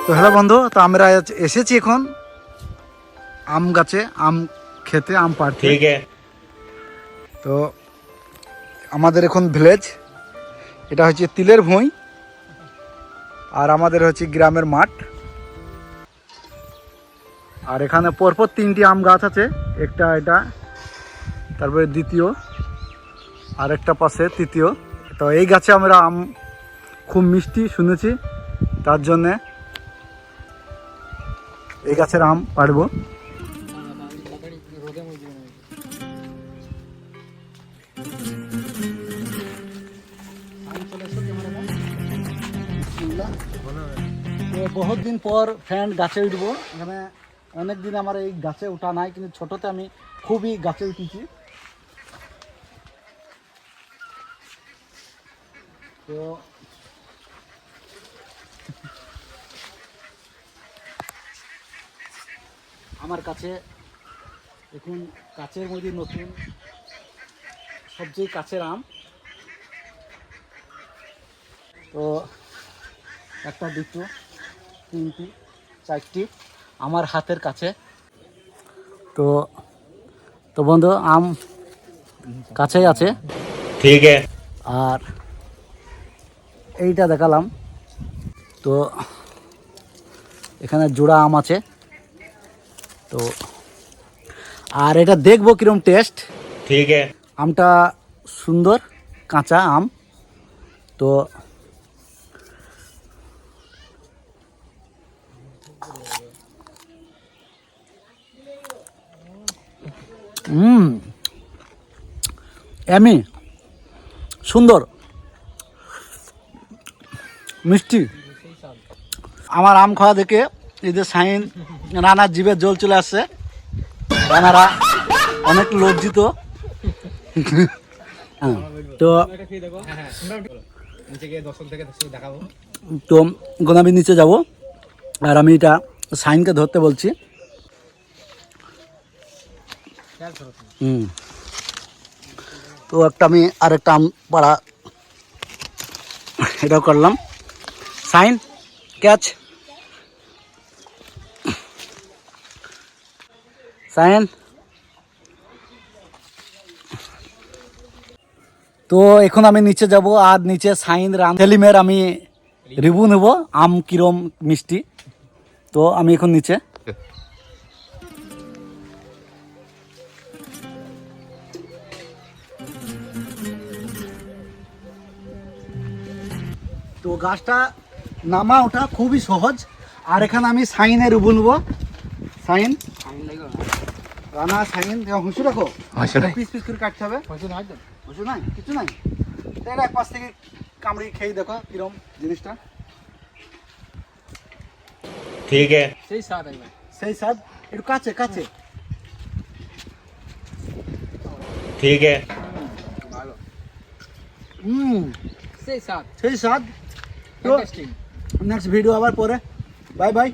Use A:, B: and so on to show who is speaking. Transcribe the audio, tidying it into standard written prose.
A: তো হ্যালো বন্ধু, তো আমরা এসেছি এখন আম গাছে আম খেতে, আম পাড়তে।
B: ঠিক আছে।
A: তো আমাদের এখন ভিলেজ, এটা হচ্ছে তিলের ভুঁই, আর আমাদের হচ্ছে গ্রামের মাঠ। আর এখানে পরপর 3টি আম গাছ আছে, একটা এটা, তারপরে দ্বিতীয়, আর একটা পাশে তৃতীয়। তো এই গাছে আমরা আম খুব মিষ্টি শুনেছি, তার জন্যে এই গাছের আম পাড়বো। তো বহুত দিন পর ফ্রেন্ড গাছে উঠবো। এখানে অনেক দিন আমার এই গাছে ওঠা নাই, কিন্তু ছোটতে আমি খুবই গাছে উঠেছি। তো আমার কাছে এখন কাছের মধ্যে নতুন সবচেয়ে কাছের আম। তো একটা, দুটো, 3টি, 4টি আমার হাতের কাছে। তো তো বন্ধু, আম কাছেই আছে।
B: ঠিক আছে।
A: আর এইটা দেখালাম। তো এখানে জোড়া আম আছে। তো আর এটা দেখবো কিরম টেস্ট।
B: ঠিক আছে।
A: আমটা সুন্দর, কাঁচা আম। তো এমি সুন্দর, মিষ্টি। আমার আম খাওয়া দেখে এই যে সাইন রানার জিভে জল চলে আসছে। রানারা অনেক লজ্জিত। তো তো গোনাবি নিচে যাব, আর আমি এটা সাইনকে ধরতে বলছি। তো একটা আমি আরেকটা আম পাড়া এটাও করলাম। সাইন ক্যাচ। সাইন। তো এখন আমি নিচে যাব, আর নিচে সাইন সেলিমের আমি রিভিউ নেব আম কিরম মিষ্টি। তো আমি এখন নিচে। তো গাছটা নামা ওঠা খুবই সহজ। আর এখানে আমি সাইনের রিভিউ নেব। সাইন, রানা, সাইন হুঁসু রাখো, পিস পিস করে কাটতে হবে। হুঁসু নাই, কিছু নাই। তাহলে এক পাশ থেকে কামড়ি খেয়ে দেখো কিরম জিনিসটা।
B: ঠিক আছে।
A: সেই স্বাদ, একটু কাছে কাছে।
B: ঠিক আছে।
A: সেই স্বাদ। তো নেক্সট ভিডিও আবার পরে। Bye bye.